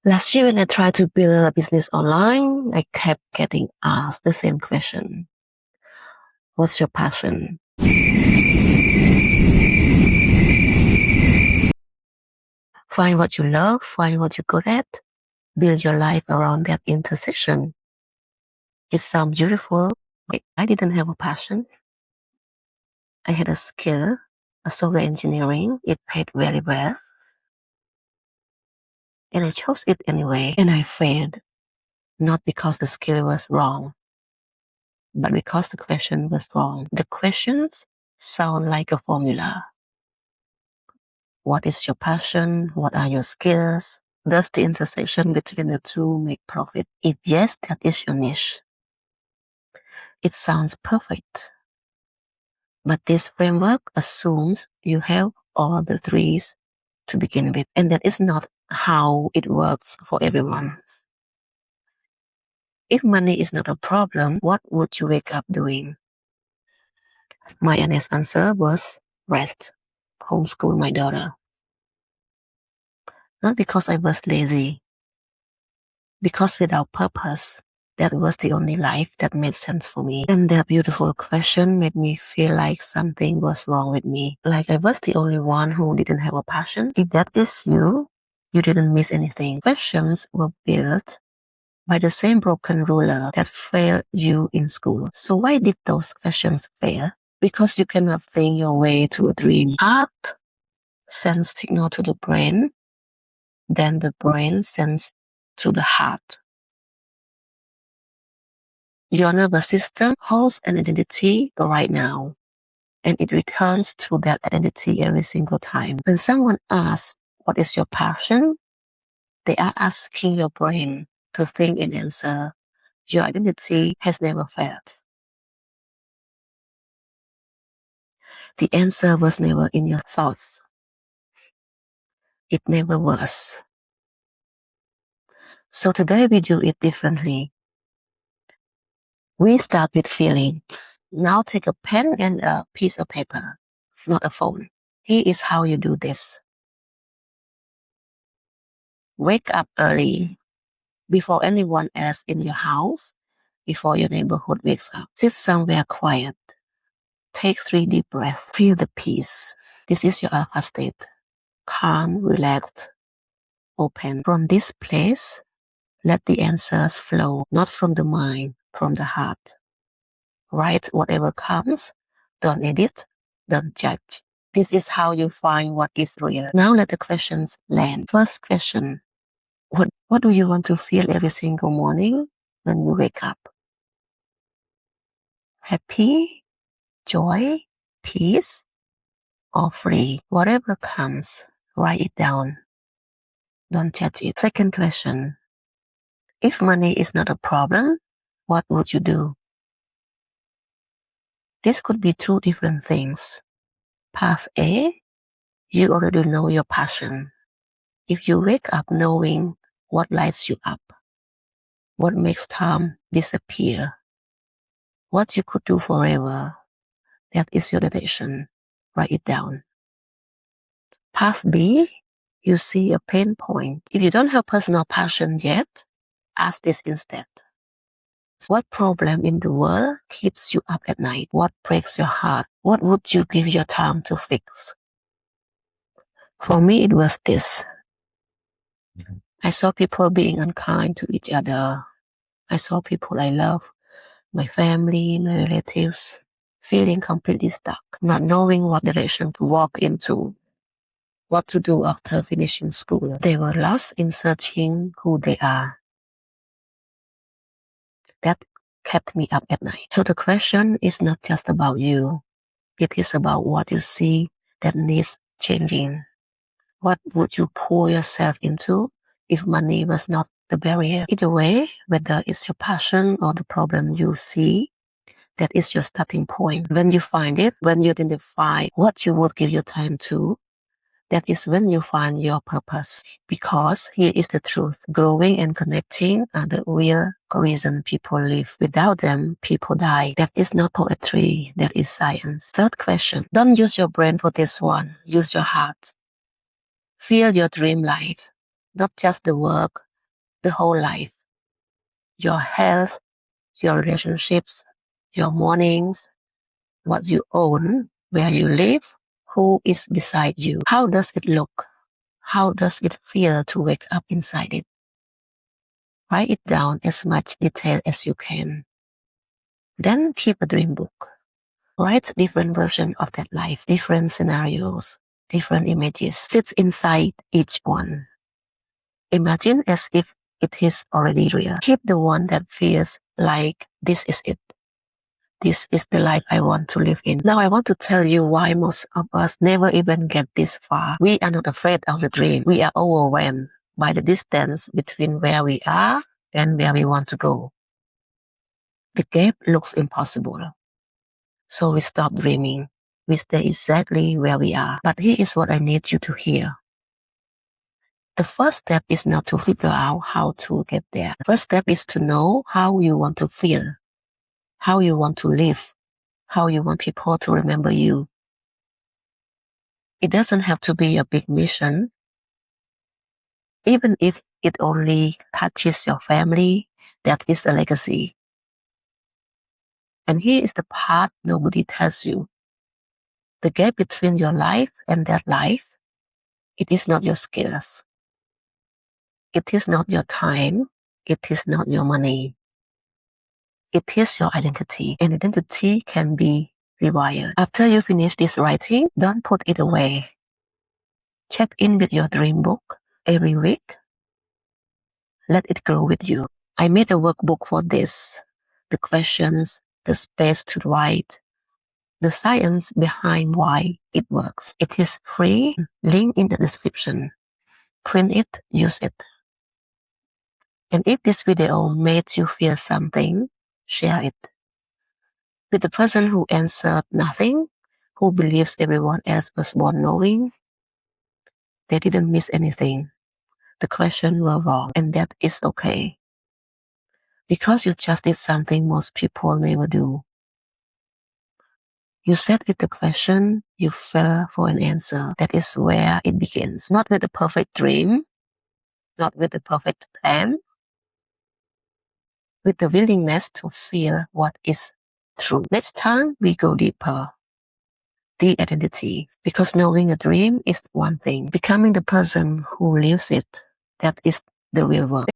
Last year when I tried to build a business online, I kept getting asked the same question. What's your passion? Find what you love, find what you're good at, build your life around that intersection. It sounds beautiful, but I didn't have a passion. I had a skill, a software engineering. It paid very well. And I chose it anyway, and I failed. Not because the skill was wrong, but because the question was wrong. The questions sound like a formula. What is your passion? What are your skills? Does the intersection between the two make profit? If yes, that is your niche. It sounds perfect. But this framework assumes you have all the threes to begin with, and that is not how it works for everyone. If money is not a problem, what would you wake up doing? My honest answer was rest, homeschool my daughter. Not because I was lazy, because without purpose, that was the only life that made sense for me. And that beautiful question made me feel like something was wrong with me, like I was the only one who didn't have a passion. If that is you, you didn't miss anything. Questions were built by the same broken ruler that failed you in school. So why did those questions fail? Because you cannot think your way to a dream. Art sends signal to the brain, then the brain sends to the heart. Your nervous system holds an identity right now, and it returns to that identity every single time. When someone asks, what is your passion? They are asking your brain to think and answer. Your identity has never failed. The answer was never in your thoughts. It never was. So today we do it differently. We start with feeling. Now take a pen and a piece of paper, not a phone. Here is how you do this. Wake up early, before anyone else in your house, before your neighborhood wakes up. Sit somewhere quiet. Take 3 deep breaths. Feel the peace. This is your alpha state. Calm, relaxed, open. From this place, let the answers flow, not from the mind, from the heart. Write whatever comes. Don't edit. Don't judge. This is how you find what is real. Now let the questions land. First question. What do you want to feel every single morning when you wake up? Happy, joy, peace, or free? Whatever comes, write it down. Don't judge it. Second question. If money is not a problem, what would you do? This could be 2 different things. Path A, you already know your passion. If you wake up knowing what lights you up, what makes time disappear, what you could do forever, that is your direction. Write it down. Path B, you see a pain point. If you don't have personal passion yet, ask this instead. What problem in the world keeps you up at night? What breaks your heart? What would you give your time to fix? For me, it was this. I saw people being unkind to each other. I saw people I love, my family, my relatives, feeling completely stuck, not knowing what direction to walk into, what to do after finishing school. They were lost in searching who they are. That kept me up at night. So the question is not just about you. It is about what you see that needs changing. What would you pour yourself into if money was not the barrier? Either way, whether it's your passion or the problem you see, that is your starting point. When you find it, when you identify what you would give your time to, that is when you find your purpose. Because here is the truth. Growing and connecting are the real reason people live. Without them, people die. That is not poetry. That is science. Third question. Don't use your brain for this one. Use your heart. Feel your dream life. Not just the work, the whole life. Your health, your relationships, your mornings, what you own, where you live, who is beside you. How does it look? How does it feel to wake up inside it? Write it down as much detail as you can. Then keep a dream book. Write different versions of that life, different scenarios, different images. Sit inside each one. Imagine as if it is already real. Keep the one that feels like this is it. This is the life I want to live in. Now I want to tell you why most of us never even get this far. We are not afraid of the dream. We are overwhelmed by the distance between where we are and where we want to go. The gap looks impossible. So we stop dreaming. We stay exactly where we are. But here is what I need you to hear. The first step is not to figure out how to get there. The first step is to know how you want to feel, how you want to live, how you want people to remember you. It doesn't have to be a big mission. Even if it only touches your family, that is a legacy. And here is the part nobody tells you. The gap between your life and that life, it is not your skills. It is not your time. It is not your money. It is your identity. And identity can be rewired. After you finish this writing, don't put it away. Check in with your dream book every week. Let it grow with you. I made a workbook for this. The questions, the space to write, the science behind why it works. It is free. Link in the description. Print it, use it. And if this video made you feel something, share it. With the person who answered nothing, who believes everyone else was born knowing, they didn't miss anything. The questions were wrong, and that is okay. Because you just did something most people never do. You sat with the question, you fell for an answer. That is where it begins. Not with a perfect dream, not with a perfect plan, with the willingness to feel what is true. Next time, we go deeper. The identity. Because knowing a dream is one thing. Becoming the person who lives it, that is the real work.